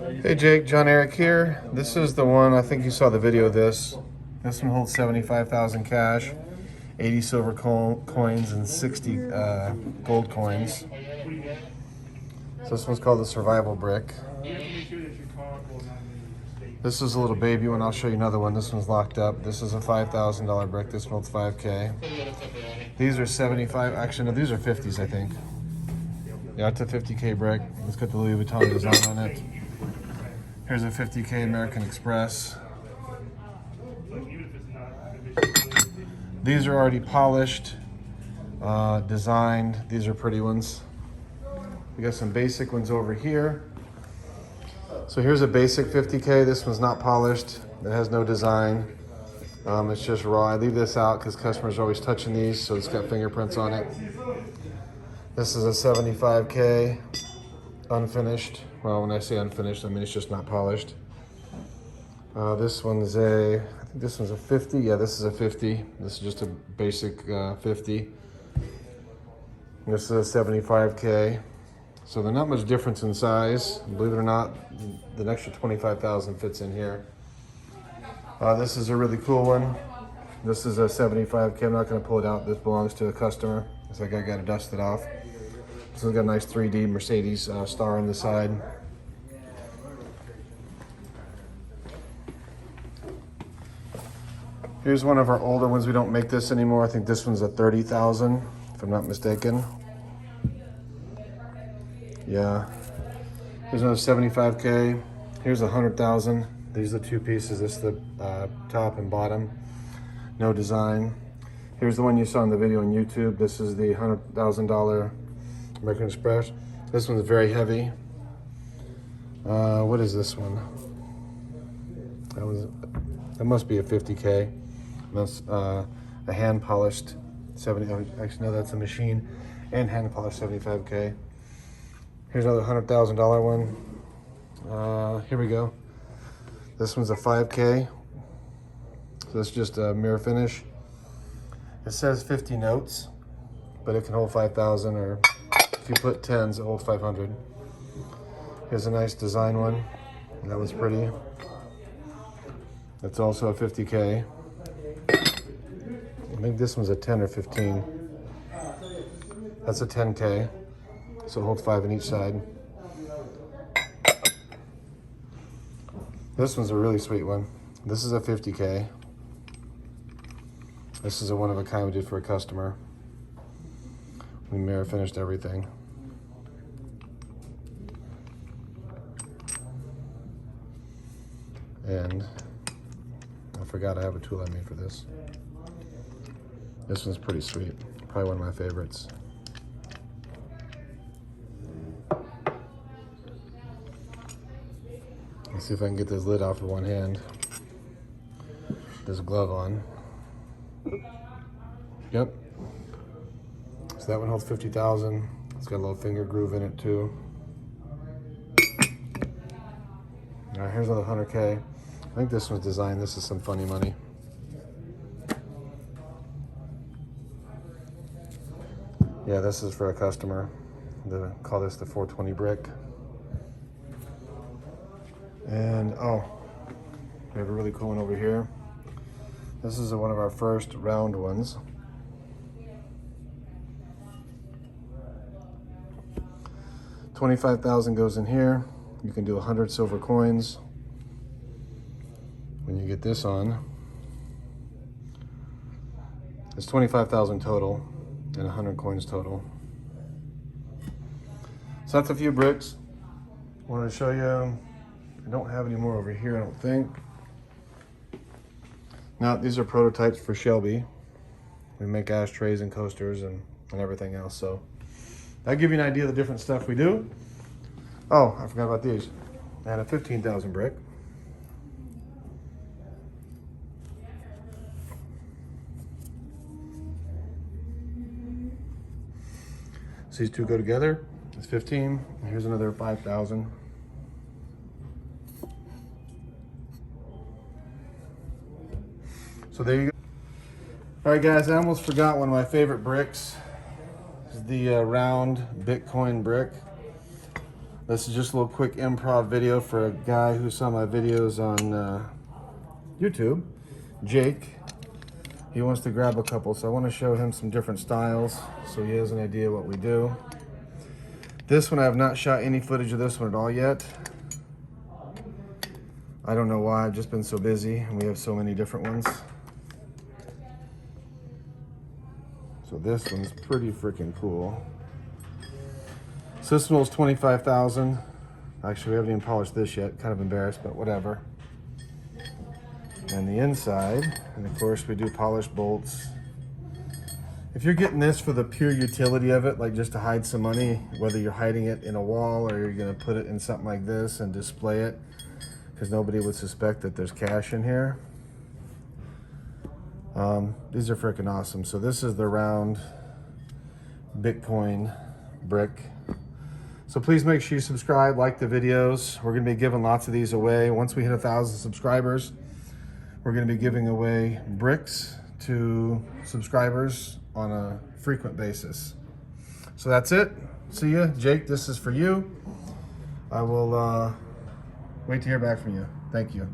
Hey Jake, John Eric here. This is the one, I think you saw the video of this. This one holds 75,000 cash, 80 silver coins, and 60 gold coins. So this one's called the survival brick. This is a little baby one. I'll show you another one. This one's locked up. This is a $5,000 brick. This one holds 5K. These are 75, actually no, these are 50s, I think. Yeah, it's a 50K brick. It's got the Louis Vuitton design on it. Here's a 50K American Express. These are already polished, designed. These are pretty ones. We got some basic ones over here. So here's a basic 50K. This one's not polished. It has no design. It's just raw. I leave this out because customers are always touching these, so it's got fingerprints on it. This is a 75K, unfinished. Well, when I say unfinished, I mean it's just not polished. This one's I think this one's a 50. Yeah, this is a 50. This is just a basic 50. This is a 75K. So they're not much difference in size. Believe it or not, the extra 25,000 fits in here. This is a really cool one. This is a 75K. I'm not going to pull it out. This belongs to a customer. So I got to dust it off. This one's got a nice 3D Mercedes star on the side. Here's one of our older ones. We don't make this anymore. I think this one's a 30,000, if I'm not mistaken. Yeah. Here's another 75K. Here's 100,000. These are the two pieces. This is the top and bottom. No design. Here's the one you saw in the video on YouTube. This is the $100,000 American Express. This one's very heavy. What is this one? That must be a 50K. That's a hand polished 70. Actually, no, that's a machine and hand polished 75K. Here's another $100,000 one. Here we go. This one's a 5K. So that's just a mirror finish. It says 50 notes, but it can hold 5,000, or if you put 10s, it holds 500. Here's a nice design one. That was pretty. That's also a 50K. I think this one's a 10 or 15. That's a 10K. So it holds 5 on each side. This one's a really sweet one. This is a 50K. This is a one of a kind we did for a customer. We mirror finished everything. And I forgot I have a tool I made for this. This one's pretty sweet. Probably one of my favorites. Let's see if I can get this lid off with one hand. This glove on. Yep. So that one holds 50,000. It's got a little finger groove in it too. All right, here's another 100K. I think this one's designed. This is some funny money. Yeah, this is for a customer. They call this the 420 brick. And oh, we have a really cool one over here. This is one of our first round ones. $25,000 goes in here. You can do 100 silver coins. When you get this on, it's 25,000 total and 100 coins total. So that's a few bricks. I wanted to show you. I don't have any more over here, I don't think. Now, these are prototypes for Shelby. We make ashtrays and coasters and everything else. So that'll give you an idea of the different stuff we do. Oh, I forgot about these. And a 15,000 brick. So these two go together. It's 15. And here's another 5,000. So there you go. All right, guys, I almost forgot one of my favorite bricks. This is the round Bitcoin brick. This is just a little quick improv video for a guy who saw my videos on YouTube, Jake. He wants to grab a couple, so I want to show him some different styles so he has an idea what we do. This one, I have not shot any footage of this one at all yet. I don't know why, I've just been so busy and we have so many different ones. So this one's pretty freaking cool. So this one's 25,000. Actually, we haven't even polished this yet. Kind of embarrassed, but whatever. And the inside, and of course we do polished bolts. If you're getting this for the pure utility of it, like just to hide some money, whether you're hiding it in a wall or you're gonna put it in something like this and display it, because nobody would suspect that there's cash in here. These are freaking awesome. So this is the round Bitcoin brick. So please make sure you subscribe, like the videos. We're gonna be giving lots of these away. Once we hit 1,000 subscribers, we're gonna be giving away bricks to subscribers on a frequent basis. So that's it. See ya. Jake, this is for you. I will wait to hear back from you. Thank you.